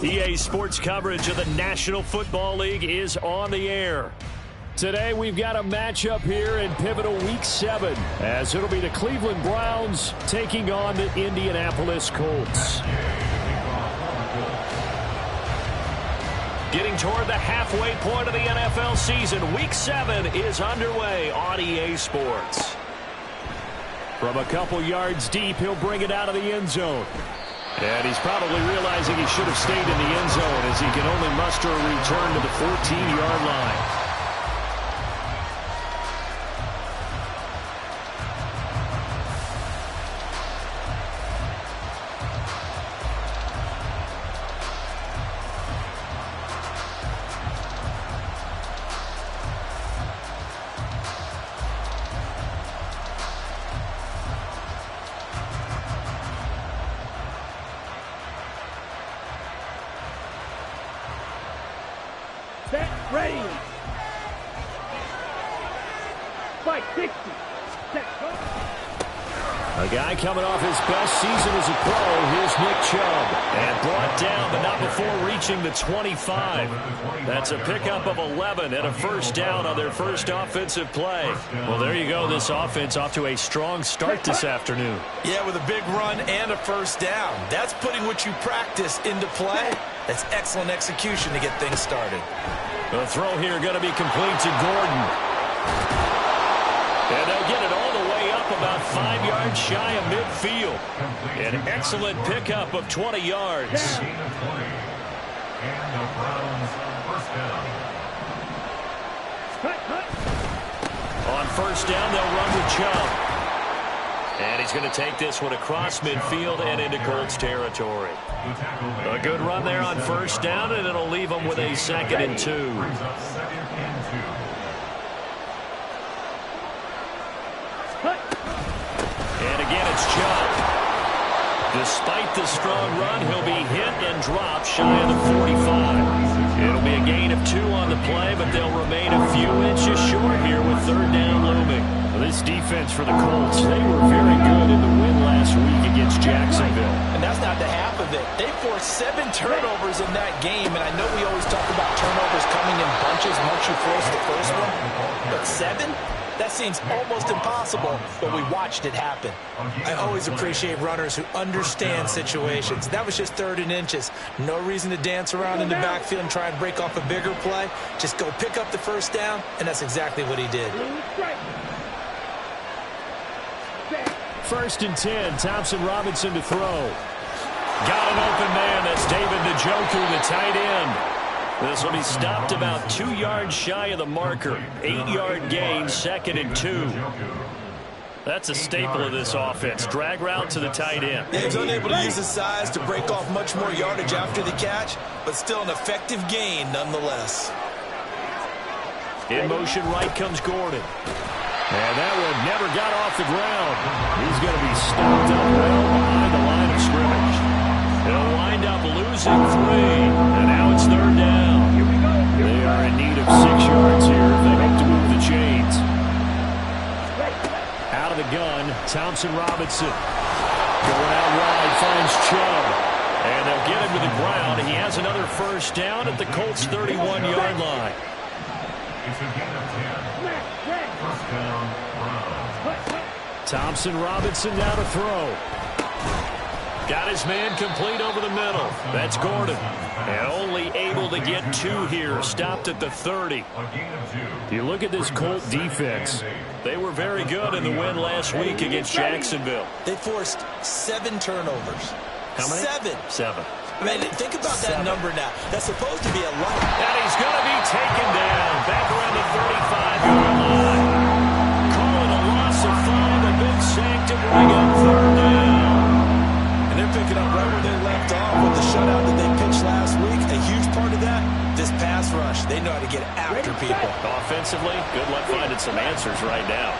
EA Sports coverage of the National Football League is on the air. Today we've got a matchup here in pivotal Week 7 as it'll be the Cleveland Browns taking on the Indianapolis Colts. Getting toward the halfway point of the NFL season, Week 7 is underway on EA Sports. From a couple yards deep, he'll bring it out of the end zone. And he's probably realizing he should have stayed in the end zone as he can only muster a return to the 14-yard line. Ready. Fight 60. A guy coming off his best season as a pro, here's Nick Chubb. And brought down, but not before reaching the 25. That's a pickup of 11 and a first down on their first offensive play. Well, there you go. This offense off to a strong start this afternoon. Yeah, with a big run and a first down. That's putting what you practice into play. That's excellent execution to get things started. The throw here going to be complete to Gordon. And they'll get it all the way up about 5 yards shy of midfield. An excellent pickup of 20 yards. On first down, they'll run with Chubb. And he's going to take this one across midfield and into Colts territory. A good run there on first down, and it'll leave them with a 2nd and 2. And again, it's Chubb. Despite the strong run, he'll be hit and dropped shy of the 45. It'll be a gain of 2 on the play, but they'll remain a few inches short here with third down looming. This defense for the Colts, they were very good in the win last week against Jacksonville. And that's not the half of it. They forced 7 turnovers in that game, and I know we always talk about turnovers coming in bunches once you force the first one. But 7? That seems almost impossible, but we watched it happen. I always appreciate runners who understand situations. That was just 3rd and inches. No reason to dance around in the backfield and try and break off a bigger play. Just go pick up the first down, and that's exactly what he did. 1st and 10, Thompson Robinson to throw. Got an open man. That's David Njoku, the tight end. This will be stopped about 2 yards shy of the marker. 8-yard gain, 2nd and 2. That's a staple of this offense. Drag route to the tight end. Yeah, he's unable to use his size to break off much more yardage after the catch, but still an effective gain nonetheless. In motion right comes Gordon. And that one never got off the ground. He's going to be stopped up well behind the line of scrimmage. He'll wind up losing 3, and now it's third down. They are in need of 6 yards here if they hope to move the chains. Out of the gun, Thompson Robinson. Going out wide, finds Chubb. And they'll get him to the ground. He has another first down at the Colts' 31-yard line. Thompson Robinson now to throw. Got his man complete over the middle. That's Gordon. And only able to get 2 here. Stopped at the 30. You look at this Colt defense. They were very good in the win last week against Jacksonville. They forced 7 turnovers. How many? 7. I mean, think about that number now. That's supposed to be a lot. And he's going to be taken down. Back around the 35-yard line. Call it a loss of 5. A big sack to bring up third down. And they're picking up right where they left off with the shutout that they pitched last week. A huge part of that, this pass rush. They know how to get after people. Offensively, good luck finding some answers right now.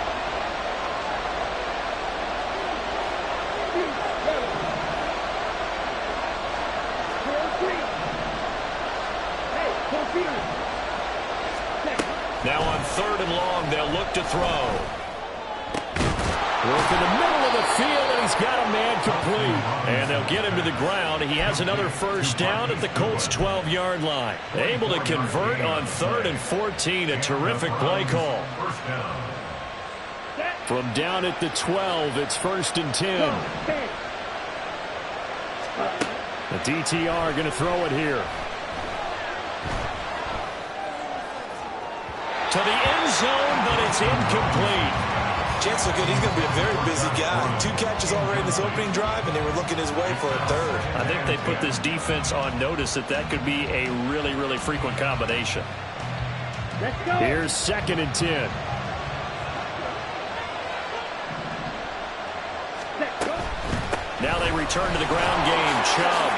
Now on 3rd and long, they'll look to throw. Work in the middle of the field, and he's got a man complete. And they'll get him to the ground. He has another first down at the Colts' 12-yard line. Able to convert on 3rd and 14. A terrific play call. From down at the 12, it's 1st and 10. The DTR going to throw it here. To the end zone, but it's incomplete. Chance look good. He's going to be a very busy guy. 2 catches already in this opening drive, and they were looking his way for a 3rd. I think they put this defense on notice that could be a really, really frequent combination. Let's go. Here's 2nd and 10. Now they return to the ground game. Chubb.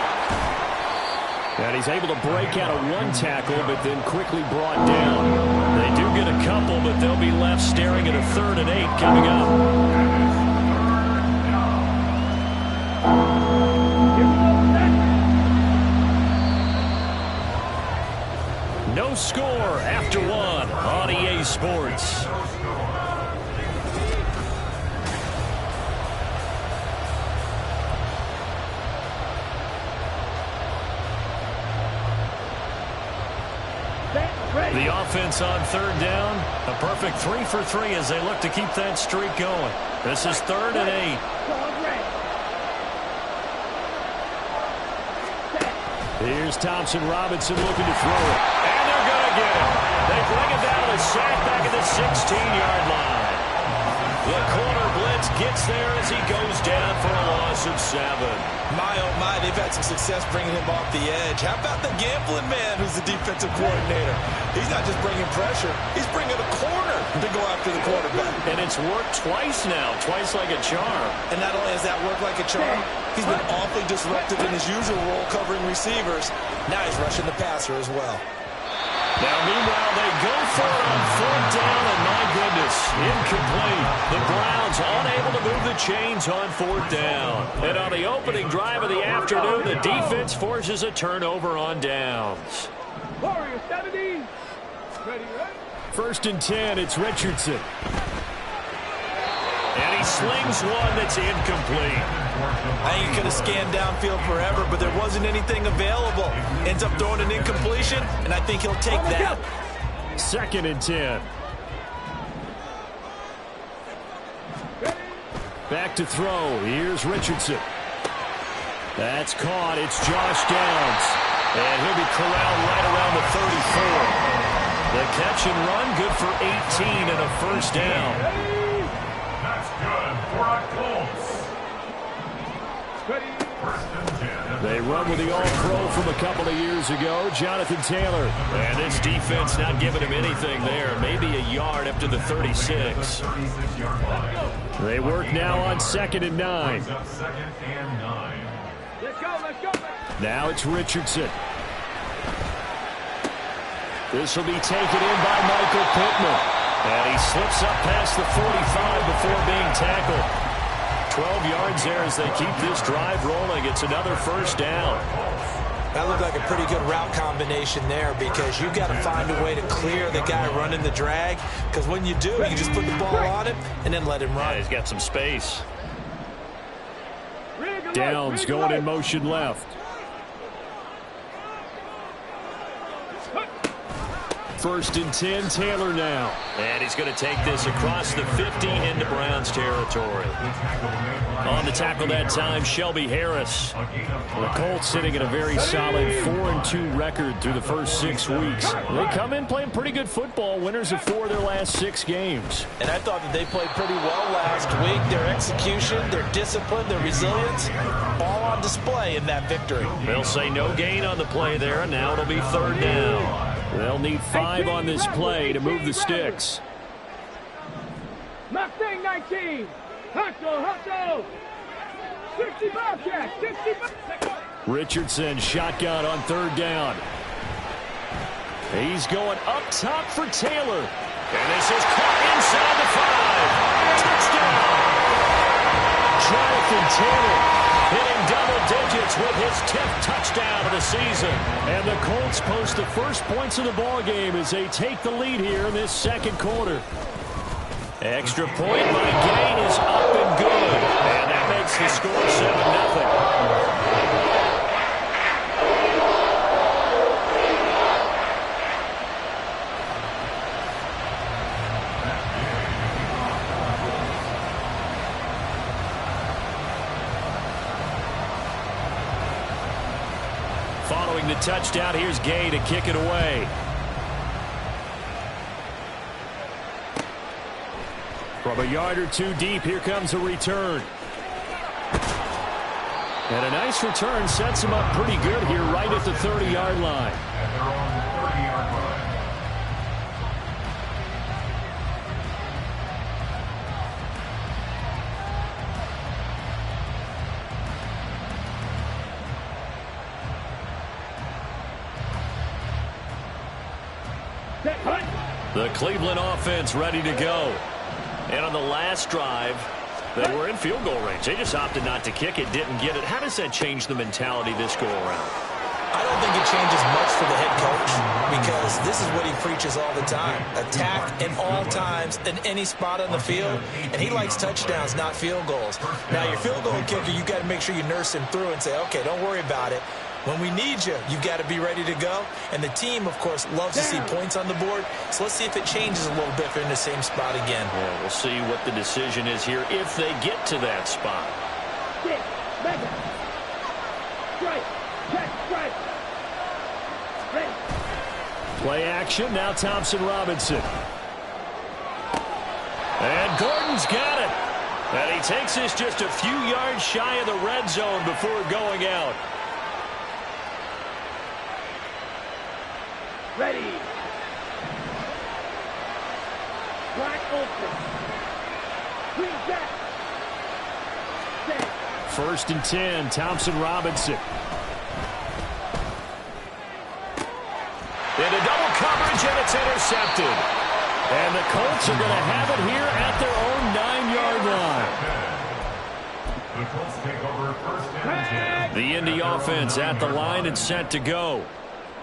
And he's able to break out of 1 tackle, but then quickly brought down. They do get a couple, but they'll be left staring at a 3rd and 8 coming up. No score after 1 on EA Sports. The offense on 3rd down. A perfect 3 for 3 as they look to keep that streak going. This is 3rd and 8. Here's Thompson Robinson looking to throw it. And they're going to get it. They bring it down to sack back at the 16-yard line. The corner blitz gets there as he goes down for a loss of 7. My, oh my, they've had some success bringing him off the edge. How about the gambling man who's the defensive coordinator? He's not just bringing pressure. He's bringing a corner to go after the quarterback. And it's worked twice now, twice like a charm. And not only has that worked like a charm, he's been awfully disruptive in his usual role covering receivers. Now he's rushing the passer as well. Now, meanwhile, they go for it on 4th down, and my goodness, incomplete. The Browns unable to move the chains on 4th down. And on the opening drive of the afternoon, the defense forces a turnover on downs. Warrior 70. Ready, right? 1st and 10, it's Richardson. And he slings one that's incomplete. I think he could have scanned downfield forever, but there wasn't anything available. Ends up throwing an incompletion, and I think he'll take that. 2nd and 10. Back to throw. Here's Richardson. That's caught. It's Josh Downs. And he'll be corralled right around the 34. The catch and run, good for 18 and a first down. That's good for a Colts. They run with the All-Pro from a couple of years ago, Jonathan Taylor. And this defense not giving him anything there. Maybe a yard up to the 36. They work now on 2nd and 9. Let's go, let's go. Now it's Richardson. This will be taken in by Michael Pittman. And he slips up past the 45 before being tackled. 12 yards there as they keep this drive rolling. It's another first down. That looked like a pretty good route combination there because you've got to find a way to clear the guy running the drag. Because when you do, you can just put the ball on him and then let him run. Yeah, he's got some space. Downs going in motion left. First and 10, Taylor now. And he's going to take this across the 50 into Browns territory. On the tackle that time, Shelby Harris. The Colts sitting at a very solid 4-2 record through the first 6 weeks. They come in playing pretty good football, winners of 4 of their last 6 games. And I thought that they played pretty well last week. Their execution, their discipline, their resilience, all on display in that victory. They'll say no gain on the play there, and now it'll be 3rd down. They'll need 5 on this play to move the sticks. Mustang 19. Hustle. 60 Bobcat. 60 Bobcat. Richardson shotgun on 3rd down. He's going up top for Taylor. And this is caught inside the 5. Touchdown. Jonathan Taylor hitting double digits with his 10th touchdown of the season. And the Colts post the first points of the ball game as they take the lead here in this second quarter. Extra point by Gain is up good. And that makes the score 7-0. Following the touchdown, here's Gay to kick it away. From a yard or two deep, here comes a return. And a nice return sets him up pretty good here right at the 30-yard line. And they're on the 30-yard line. The Cleveland offense ready to go. And on the last drive, they were in field goal range. They just opted not to kick it, didn't get it. How does that change the mentality this go around? I don't think it changes much for the head coach because this is what he preaches all the time. Attack in all times in any spot on the field, and he likes touchdowns, not field goals. Now, your field goal kicker, you've got to make sure you nurse him through and say, okay, don't worry about it. When we need you, you've got to be ready to go. And the team, of course, loves to see points on the board. So let's see if it changes a little bit if they're in the same spot again. Yeah, we'll see what the decision is here if they get to that spot. Play action, now Thompson Robinson. And Gordon's got it. And he takes this just a few yards shy of the red zone before going out. Ready. Black open. Green jack. Set. 1st and 10, Thompson Robinson. Into double coverage, and it's intercepted. And the Colts are going to have it here at their own 9-yard line. The Colts take over 1st and 10. The Indy offense at the line and set to go.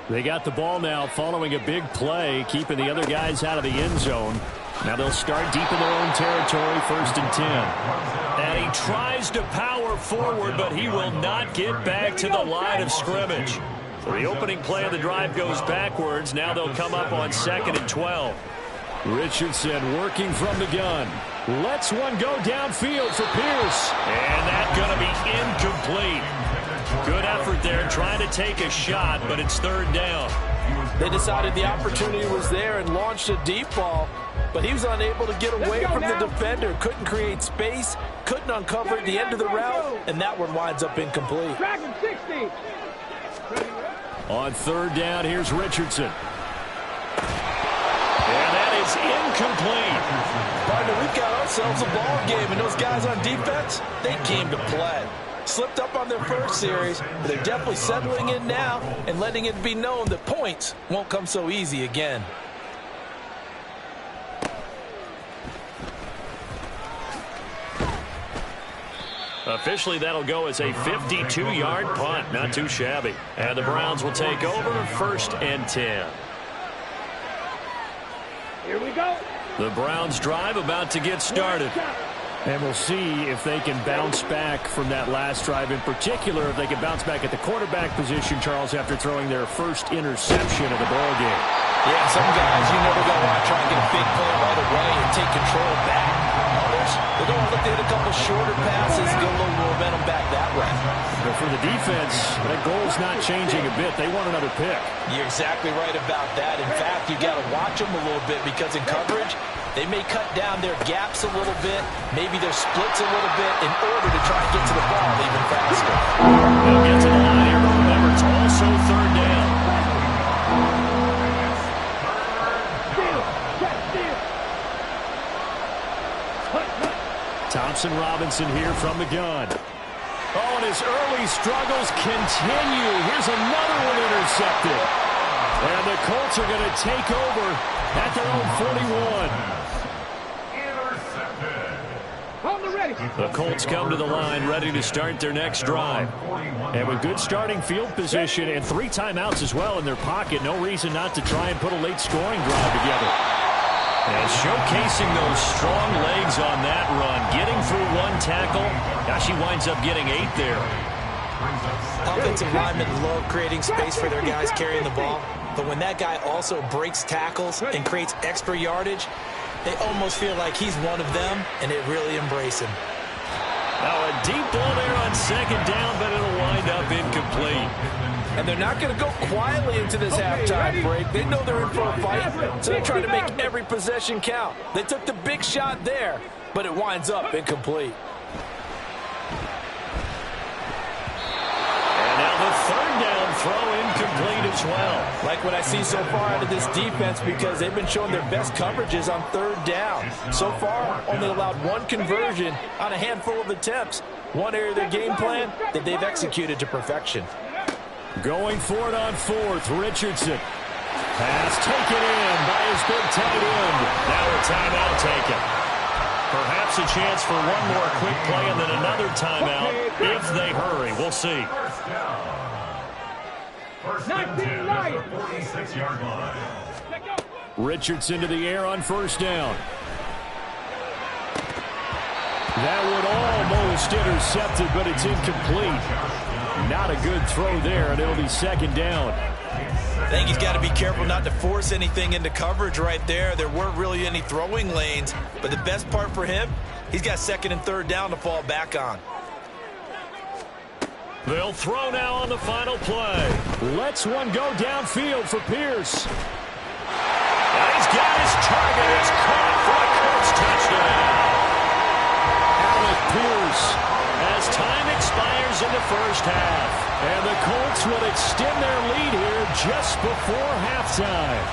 They got the ball now following a big play, keeping the other guys out of the end zone. Now they'll start deep in their own territory, 1st and 10. And he tries to power forward, but he will not get back to the line of scrimmage. So the opening play of the drive goes backwards. Now they'll come up on 2nd and 12. Richardson working from the gun. Lets one go downfield for Pierce. And that's going to be incomplete. Good effort there trying to take a shot, but it's 3rd down. They decided the opportunity was there and launched a deep ball, but he was unable to get away from the defender. Couldn't create space, couldn't uncover at the end of the route, and that one winds up incomplete. Dragon 60. On 3rd down, here's Richardson. And that is incomplete. Partner, we've got ourselves a ball game, and those guys on defense, they came to play. Slipped up on their first series, but they're definitely settling in now and letting it be known that points won't come so easy again. Officially, that'll go as a 52-yard punt. Not too shabby. And the Browns will take over 1st and 10. Here we go. The Browns drive about to get started. And we'll see if they can bounce back from that last drive. In particular, if they can bounce back at the quarterback position, Charles, after throwing their first interception of the ball game. Yeah, some guys, you know, they're going to want to try and get a big play right away and take control back. Others, they're going to look to hit a couple shorter passes, get a little momentum back that way. But for the defense, that goal's not changing a bit. They want another pick. You're exactly right about that. In fact, you got to watch them a little bit because in coverage, they may cut down their gaps a little bit, maybe their splits a little bit in order to try and get to the ball even faster. They'll get to the line here, but remember, it's also 3rd down. Thompson Robinson here from the gun. Oh, and his early struggles continue. Here's another one intercepted. And the Colts are going to take over at their own 41. The Colts come to the line ready to start their next drive. And with good starting field position and 3 timeouts as well in their pocket, no reason not to try and put a late scoring drive together. And showcasing those strong legs on that run. Getting through one tackle. Gosh, he winds up getting 8 there. Offensive linemen love creating space for their guys carrying the ball. But when that guy also breaks tackles and creates extra yardage, they almost feel like he's one of them, and they really embrace him. Now a deep ball there on second down, but it'll wind up incomplete. And they're not going to go quietly into this halftime break. They know they're in for a fight, so they're trying to make every possession count. They took the big shot there, but it winds up incomplete. And now the third down throw incomplete as well. Like what I see so far out of this defense, because they've been showing their best coverages on third down. So far, only allowed one conversion on a handful of attempts. One area of their game plan that they've executed to perfection. Going for it on fourth, Richardson. Pass taken in by his big tight end. Now a timeout taken. Perhaps a chance for one more quick play and then another timeout if they hurry. We'll see. First and 10 at the 46-yard line. Richardson to the air on first down. That would almost intercept it, but it's incomplete. Not a good throw there, and it'll be second down. I think he's got to be careful not to force anything into coverage right there. There weren't really any throwing lanes, but the best part for him, he's got second and third down to fall back on. They'll throw now on the final play. Lets one go downfield for Pierce. And he's got his target. It's caught for a Colts touchdown. Alec Pierce, as time expires in the first half. And the Colts will extend their lead here just before halftime.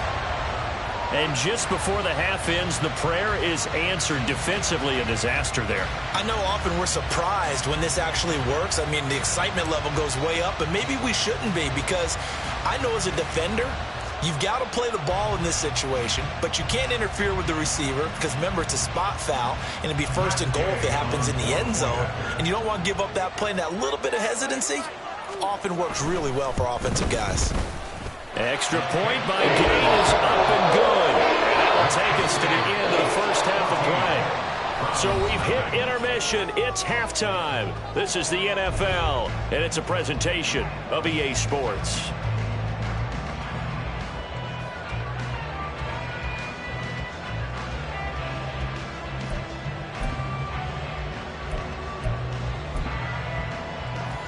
And just before the half ends, the prayer is answered. Defensively, a disaster there. I know often we're surprised when this actually works. I mean, the excitement level goes way up, but maybe we shouldn't be, because I know as a defender, you've got to play the ball in this situation, but you can't interfere with the receiver because, remember, it's a spot foul, and it'd be first and goal if it happens in the end zone, and you don't want to give up that play, and that little bit of hesitancy often works really well for offensive guys. Extra point by Gain is up and good. And that will take us to the end of the first half of play. So we've hit intermission. It's halftime. This is the NFL, and it's a presentation of EA Sports.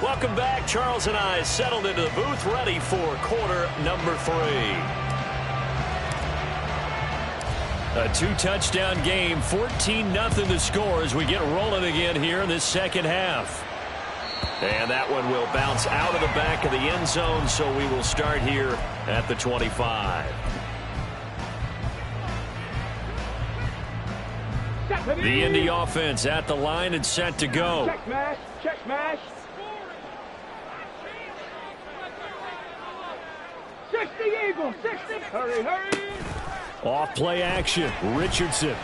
Welcome back. Charles and I settled into the booth, ready for quarter number 3. A 2-touchdown game, 14-0 the score as we get rolling again here in this second half. And that one will bounce out of the back of the end zone, so we will start here at the 25. The Indy offense at the line and set to go. Check smash, check smash. 60 Eagles, 60. Hurry, hurry. Off play action, Richardson.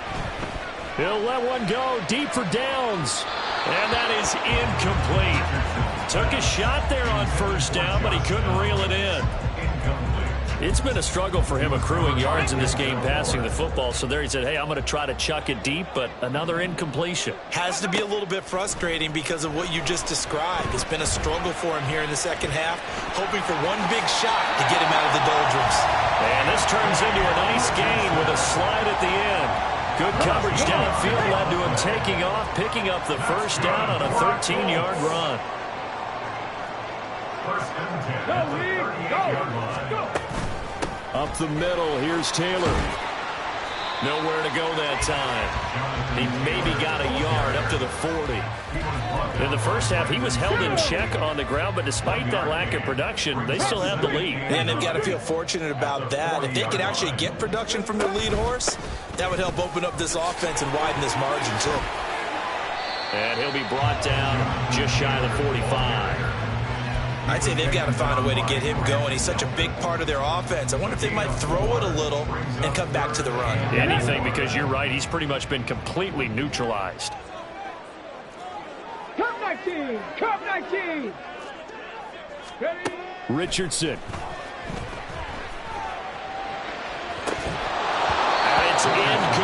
He'll let one go deep for downs. And that is incomplete. Took a shot there on first down, but he couldn't reel it in. It's been a struggle for him accruing yards in this game passing the football. So there he said, hey, I'm going to try to chuck it deep, but another incompletion. Has to be a little bit frustrating because of what you just described. It's been a struggle for him here in the second half, hoping for one big shot to get him out of the doldrums. And this turns into a nice gain with a slide at the end. Good coverage downfield led to him taking off, picking up the first down on a 13-yard run. First and 10 at the 38-yard line. Up the middle, here's Taylor. Nowhere to go that time. He maybe got a yard up to the 40. In the first half, he was held in check on the ground, but despite that lack of production, they still have the lead. And they've got to feel fortunate about that. If they could actually get production from their lead horse, that would help open up this offense and widen this margin, too. And he'll be brought down just shy of the 45. I'd say they've got to find a way to get him going. He's such a big part of their offense. I wonder if they might throw it a little and come back to the run. Anything, because you're right. He's pretty much been completely neutralized. Cup 19, Cup 19. Ready? Richardson. And it's incomplete.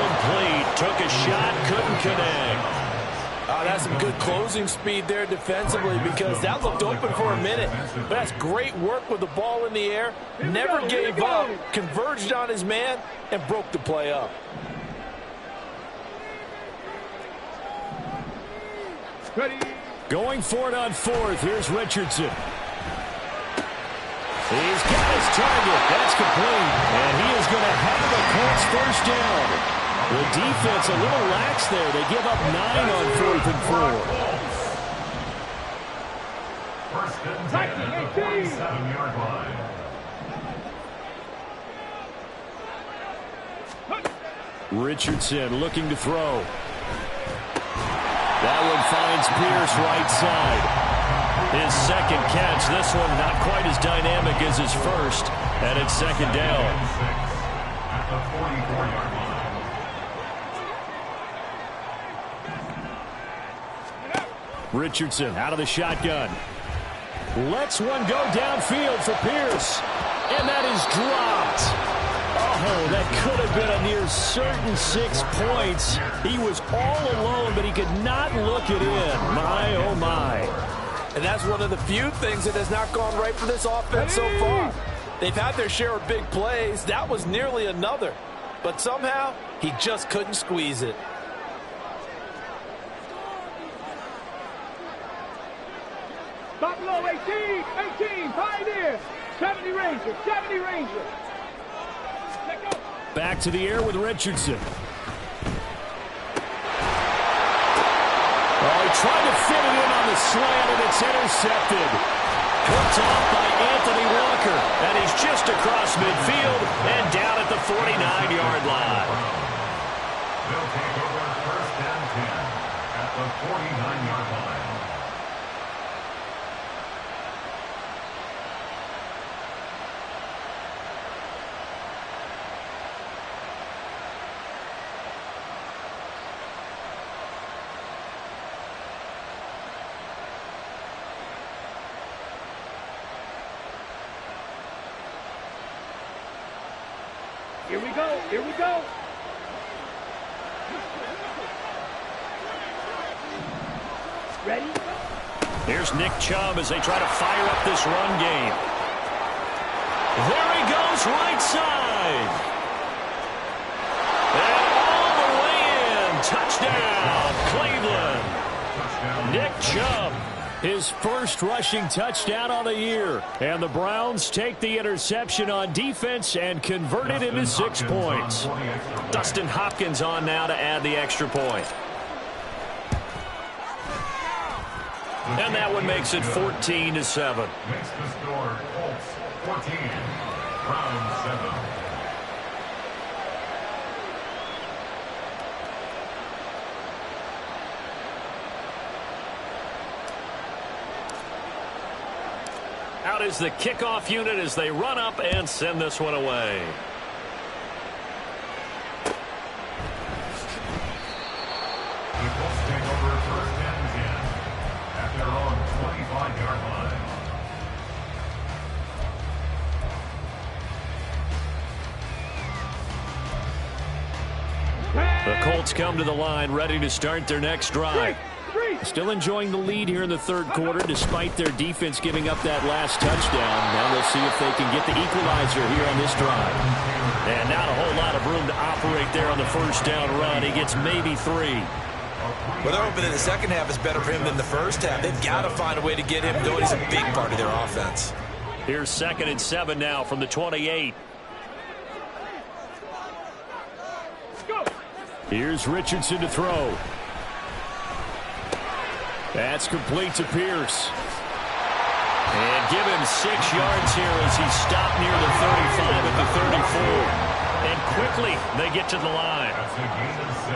took a shot, couldn't connect. That's some good closing speed there defensively because that looked open for a minute. But that's great work with the ball in the air. Never gave up, converged on his man, and broke the play up. Ready. Going for it on fourth. Here's Richardson. He's got his target. That's complete. And he is going to have a Colts first down. The defense a little lax there. They give up 9 on 4th and 4. First and 10 at the 47-yard line. Richardson looking to throw. That one finds Pierce right side. His second catch. This one not quite as dynamic as his first. And it's second down. At the 44-yard line. Richardson out of the shotgun. Lets one go downfield for Pierce. And that is dropped. Oh, that could have been a near certain 6 points. He was all alone, but he could not look it in. My, oh, my. And that's one of the few things that has not gone right for this offense so far. They've had their share of big plays. That was nearly another. But somehow, he just couldn't squeeze it. Buffalo 18, Pioneer, 70 Rangers, 70 Rangers. Back to the air with Richardson. Oh, he tried to fit it in on the slant, and it's intercepted. Picked off by Anthony Walker, and he's just across midfield and down at the 49-yard line. They'll take over first and 10 at the 49-yard line. Here we go, here we go. Ready? Here's Nick Chubb as they try to fire up this run game. There he goes, right side. And all the way in. Touchdown, Cleveland. Nick Chubb, his first rushing touchdown on the year. And the Browns take the interception on defense and convert it into 6 points. Dustin Hopkins on now to add the extra point. And that one makes it 14-7. Makes the score Colts 14, Browns 7. Out is the kickoff unit as they run up and send this one away. The Colts take over first and 10 at their own 25-yard line. The Colts come to the line ready to start their next drive. Still enjoying the lead here in the third quarter despite their defense giving up that last touchdown. Now they'll see if they can get the equalizer here on this drive. And not a whole lot of room to operate there on the first down run. He gets maybe 3. Well, they're hoping that the second half is better for him than the first half. They've got to find a way to get him going. He's a big part of their offense. Here's 2nd and 7 now from the 28. Here's Richardson to throw. That's complete to Pierce. And give him 6 yards here as he stopped near the 35 at the 34. And quickly they get to the line. That's a gain of 6.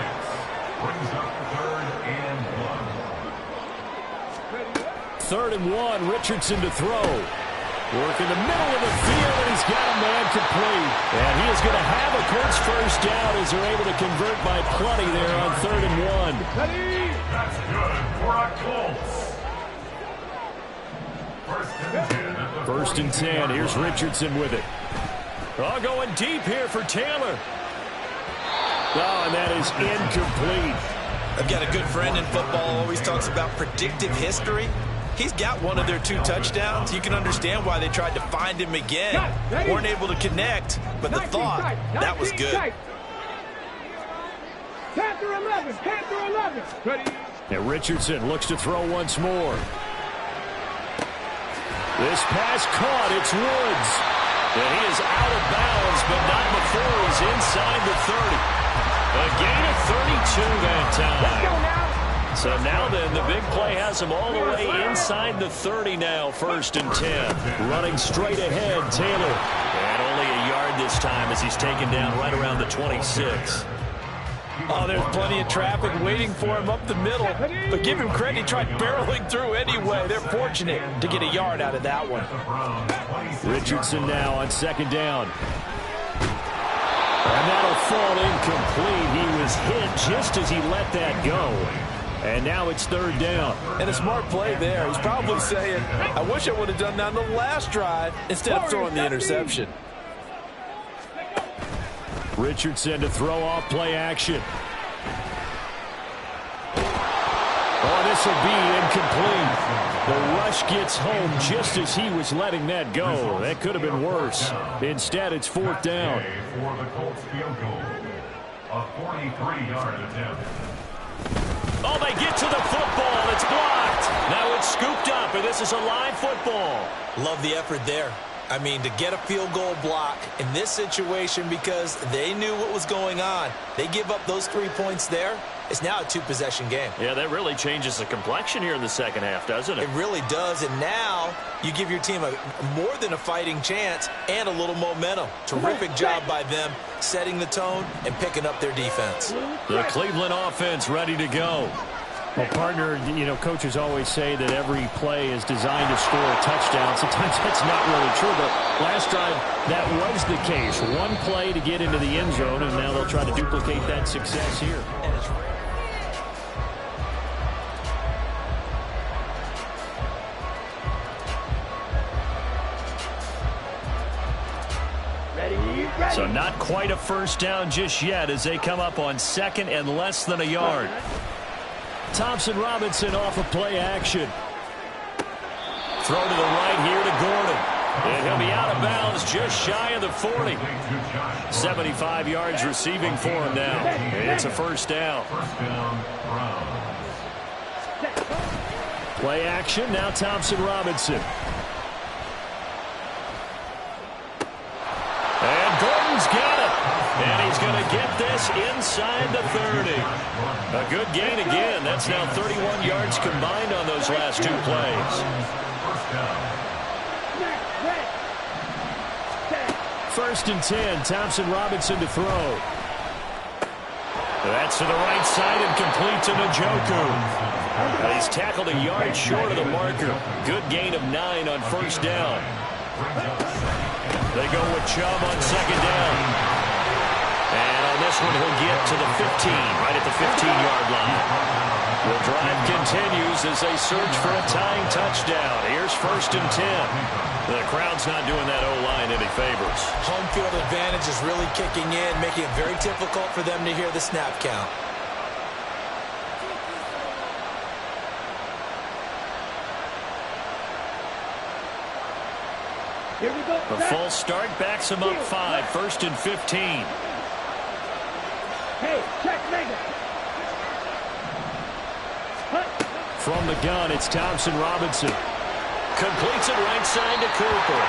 Brings up 3rd and 1. 3rd and 1, Richardson to throw. Work in the middle of the field, and he's got a man complete. And he is going to have a Colts first down as they're able to convert by plenty there on 3rd and 1. That's good for a Colts. First and 10. Here's Richardson with it. Oh, going deep here for Taylor. Oh, and that is incomplete. I've got a good friend in football, always talks about predictive history. He's got one of their 2 touchdowns. You can understand why they tried to find him again. Weren't able to connect, but the thought, that was good. Panther 11, Panther 11. Ready? And Richardson looks to throw once more. This pass caught. It's Woods. And he is out of bounds, but not before he's inside the 30. A gain of 32 that time. So now then, the big play has him all the way inside the 30 now, 1st and 10. Running straight ahead, Taylor. And only a yard this time as he's taken down right around the 26. Oh, there's plenty of traffic waiting for him up the middle. But give him credit, he tried barreling through anyway. They're fortunate to get a yard out of that one. Richardson now on 2nd down. And that'll fall incomplete. He was hit just as he let that go. And now it's 3rd down. And a smart play there. He's probably saying, I wish I would have done that on the last drive instead of throwing the interception. Richardson to throw off play action. Oh, this will be incomplete. The rush gets home just as he was letting that go. That could have been worse. Instead, it's 4th down. For the Colts field goal, a 43-yard attempt. Oh, they get to the football. It's blocked. Now it's scooped up, and this is a live football. Love the effort there. I mean, to get a field goal block in this situation because they knew what was going on. They give up those 3 points there. It's now a 2-possession game. Yeah, that really changes the complexion here in the second half, doesn't it? It really does, and now you give your team a more than a fighting chance and a little momentum. Terrific job by them setting the tone and picking up their defense. The Cleveland offense ready to go. Well, partner, you know, coaches always say that every play is designed to score a touchdown. Sometimes that's not really true, but last drive, that was the case. One play to get into the end zone, and now they'll try to duplicate that success here. So not quite a 1st down just yet as they come up on 2nd and less than a yard. Thompson Robinson off of play action. Throw to the right here to Gordon. And he'll be out of bounds just shy of the 40. 75 yards receiving for him now. It's a 1st down. Play action, now Thompson Robinson. And Gordon's got it. And he's going to get this inside the 30. A good gain again. That's now 31 yards combined on those last 2 plays. 1st and 10. Thompson Robinson to throw. That's to the right side and complete to Njoku. He's tackled a yard short of the marker. Good gain of 9 on 1st down. They go with Chubb on 2nd down. And on this one, he'll get to the 15, right at the 15-yard line. The drive continues as they search for a tying touchdown. Here's 1st and 10. The crowd's not doing that O-line any favors. Home field advantage is really kicking in, making it very difficult for them to hear the snap count. Here we go. The false start backs him up 5, 1st and 15. Hey, check Mega. From the gun, it's Thompson Robinson. Completes it right side to Cooper.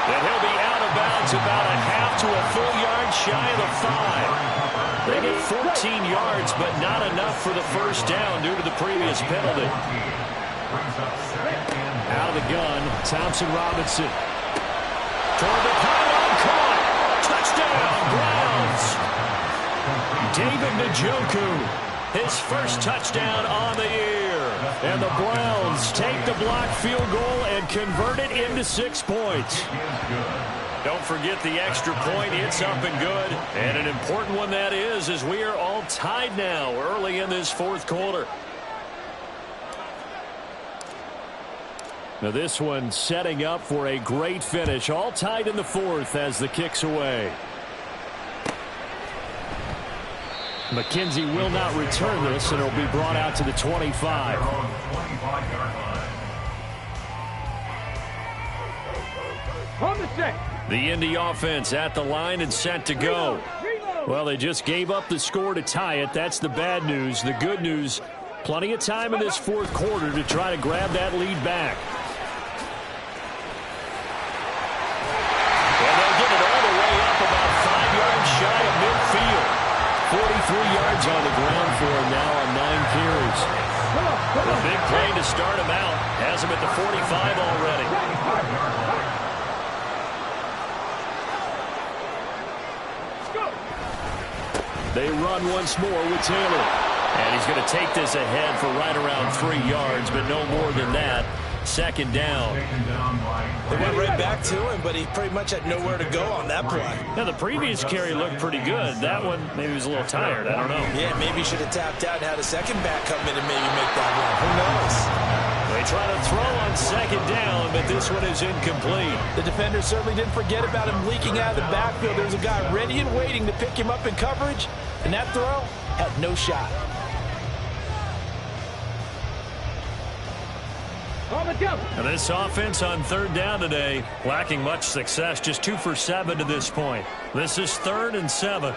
And he'll be out of bounds about a half to a full yard shy of the 5. They get 14 yards, but not enough for the 1st down due to the previous penalty. Out of the gun, Thompson Robinson. Toward the pylon, caught. Touchdown, Browns. David Njoku, his 1st touchdown on the year. And the Browns take the blocked field goal and convert it into 6 points. Don't forget the extra point. It's up and good. And an important one that is, as we are all tied now early in this 4th quarter. Now this one setting up for a great finish. All tied in the 4th as the kick's away. McKenzie will not return this, and it'll be brought out to the 25. On the set. The Indy offense at the line and set to go. Well, they just gave up the score to tie it. That's the bad news. The good news, plenty of time in this fourth quarter to try to grab that lead back. Well, they'll get it all the way up about 5 yards shy of midfield. 43 yards on the ground for him now on 9 carries. A big play to start him out. Has him at the 45 already. They run once more with Taylor. And he's going to take this ahead for right around 3 yards, but no more than that. Second down. They went right back to him, but he pretty much had nowhere to go on that play. Now, the previous carry looked pretty good. That one, maybe he was a little tired. I don't know. Yeah, maybe he should have tapped out and had a second back come in and maybe make that run. Who knows? They try to throw on second down, but this one is incomplete. The defender certainly didn't forget about him leaking out of the backfield. There's a guy ready and waiting to pick him up in coverage, and that throw had no shot. Now this offense on third down today, lacking much success, just 2 for 7 to this point. This is 3rd and 7.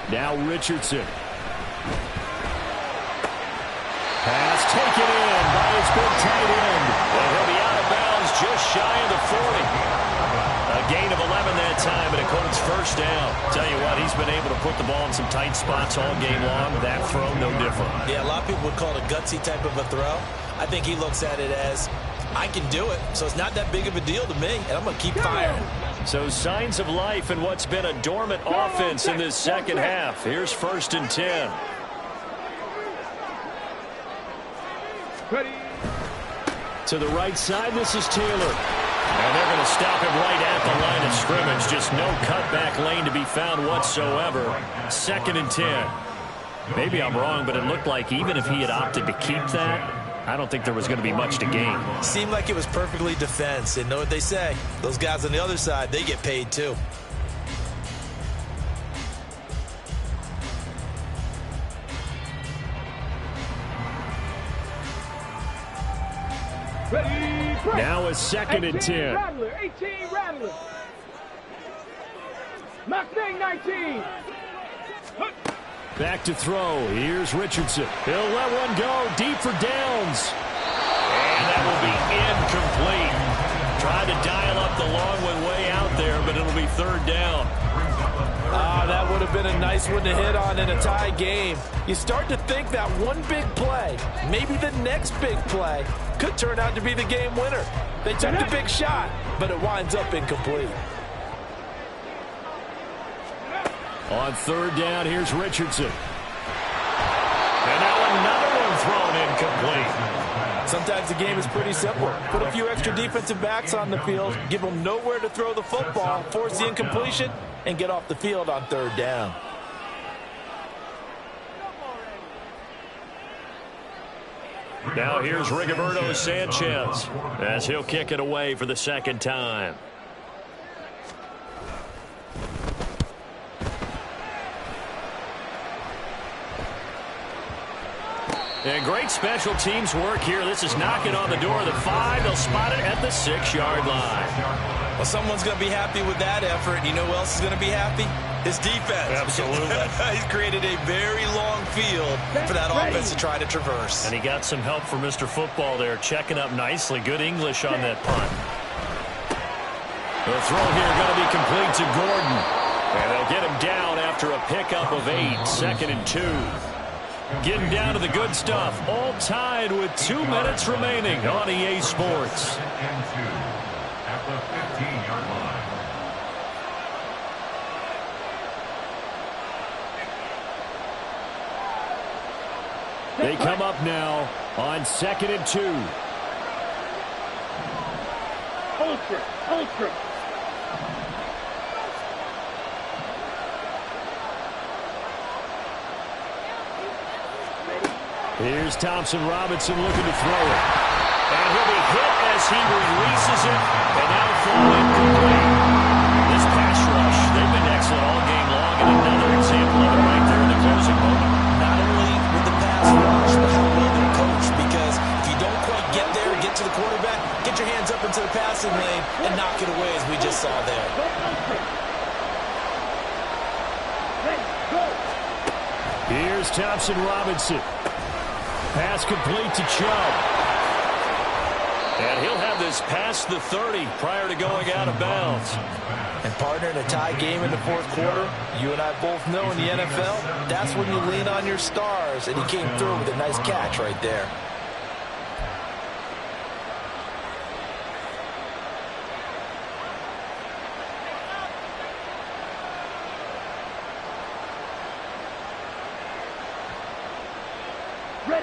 Now Richardson. Pass taken in by his big tight end. Well, he'll be out of bounds just shy of the 40. A gain of 11 that time, and a Colts first down. Tell you what, he's been able to put the ball in some tight spots all game long. That throw, no different. Yeah, a lot of people would call it a gutsy type of a throw. I think he looks at it as, I can do it, so it's not that big of a deal to me, and I'm going to keep firing. So signs of life in what's been a dormant offense in this second half. Here's 1st and 10. To the right side, this is Taylor. And they're going to stop him right at the line of scrimmage. Just no cutback lane to be found whatsoever. 2nd and 10. Maybe I'm wrong, but it looked like even if he had opted to keep that, I don't think there was going to be much to gain. Seemed like it was perfectly defense. And know what they say? Those guys on the other side, they get paid too. Now a 2nd and 10. Rattler, 18 Rattler. Mustang 19. Back to throw. Here's Richardson. He'll let one go deep for downs. And that will be incomplete. Tried to dial up the long one way out there, but it'll be 3rd down. Ah, that would have been a nice one to hit on in a tie game. You start to think that one big play, maybe the next big play, could turn out to be the game winner. They took the big shot, but it winds up incomplete. On 3rd down, here's Richardson. And now another one thrown incomplete. Sometimes the game is pretty simple. Put a few extra defensive backs on the field, give them nowhere to throw the football, force the incompletion, and get off the field on 3rd down. Now here's Rigoberto Sanchez as he'll kick it away for the 2nd time. And great special teams work here. This is knocking on the door of the 5. They'll spot it at the 6-yard line. Well, someone's going to be happy with that effort. You know who else is going to be happy? His defense. Absolutely. He's created a very long field for that offense to try to traverse. And he got some help from Mr. Football there, checking up nicely. Good English on that punt. The throw here going to be complete to Gordon. And they'll get him down after a pickup of 8. 2nd and 2. Getting down to the good stuff. All tied with 2 minutes remaining on EA Sports. At the 15-yard line. They come up now on 2nd and 2. Ultra. Here's Thompson Robinson looking to throw it. And he'll be hit as he releases it. And now full incomplete. This pass rush, they've been excellent all game long. And another example of it Here's Thompson Robinson. Pass complete to Chubb. And he'll have this past the 30 prior to going out of bounds. And partner, in a tie game in the fourth quarter, you and I both know in the NFL, that's when you lean on your stars. And he came through with a nice catch right there.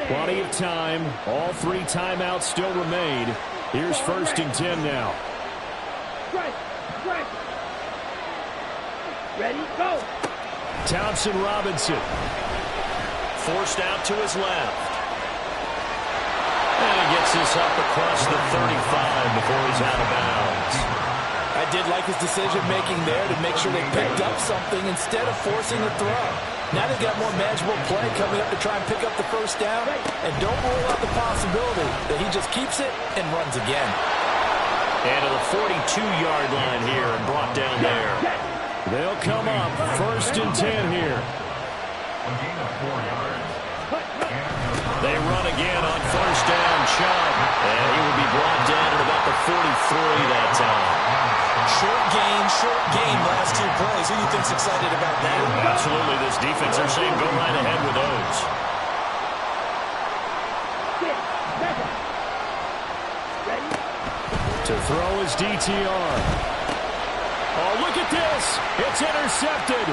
Plenty of time. All 3 timeouts still remain. Here's 1st and 10 now. Strike. Ready, go. Thompson Robinson. Forced out to his left. And he gets this up across the 35 before he's out of bounds. I did like his decision-making there to make sure they picked up something instead of forcing the throw. Now they've got more manageable play coming up to try and pick up the first down. And don't rule out the possibility that he just keeps it and runs again. And to the 42-yard line here and brought down there. They'll come up 1st and 10 here. A gain of 4 yards. They run again on 1st down, Chubb. And he will be brought down at about the 43 that time. Short gain, last 2 plays. Who do you think's excited about that? Absolutely, this defense are saying go right ahead with those. To throw his DTR. Oh, look at this. It's intercepted.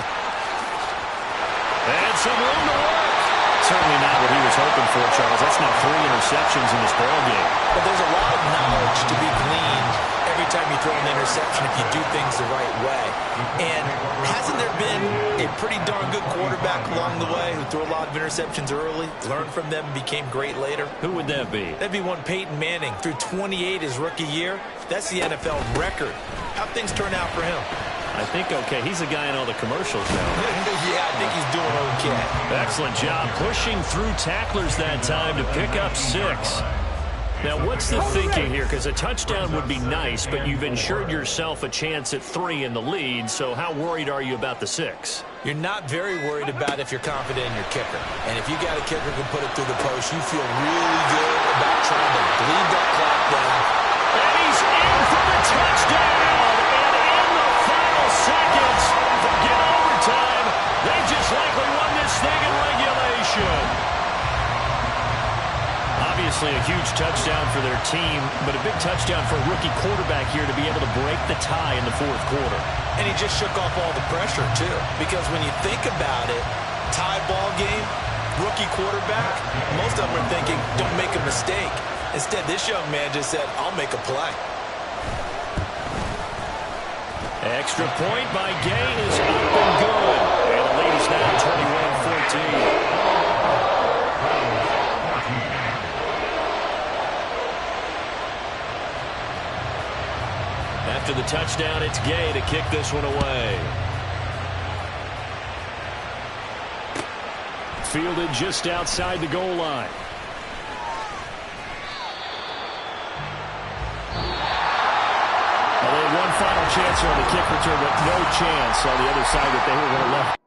And some room to work. Certainly not what he was hoping for, Charles. That's now 3 interceptions in this ballgame. But there's a lot of knowledge to be gleaned every time you throw an interception if you do things the right way. And hasn't there been a pretty darn good quarterback along the way who threw a lot of interceptions early, learned from them, and became great later? Who would that be? That'd be one Peyton Manning. Threw 28 his rookie year. That's the NFL record. How'd things turn out for him? I think okay. He's the guy in all the commercials now. Yeah, I think he's doing okay. Excellent job pushing through tacklers that time to pick up 6. Now, what's the thinking here? Because a touchdown would be nice, but you've ensured yourself a chance at 3 in the lead, so how worried are you about the 6? You're not very worried about if you're confident in your kicker. And if you got a kicker who can put it through the post, you feel really good about trying to bleed that clock down. And he's in for the touchdown! And in the final seconds, forget overtime. They just likely won this thing in regulation. Obviously a huge touchdown for their team, but a big touchdown for a rookie quarterback here to be able to break the tie in the fourth quarter. And he just shook off all the pressure, too. Because when you think about it, tie ball game, rookie quarterback, most of them are thinking, don't make a mistake. Instead, this young man just said, I'll make a play. Extra point by Gay is up and good. And the lead is now 21-14. After the touchdown, it's Gay to kick this one away. Fielded just outside the goal line. Well, they had one final chance on the kick return, but no chance on the other side that they were going to let.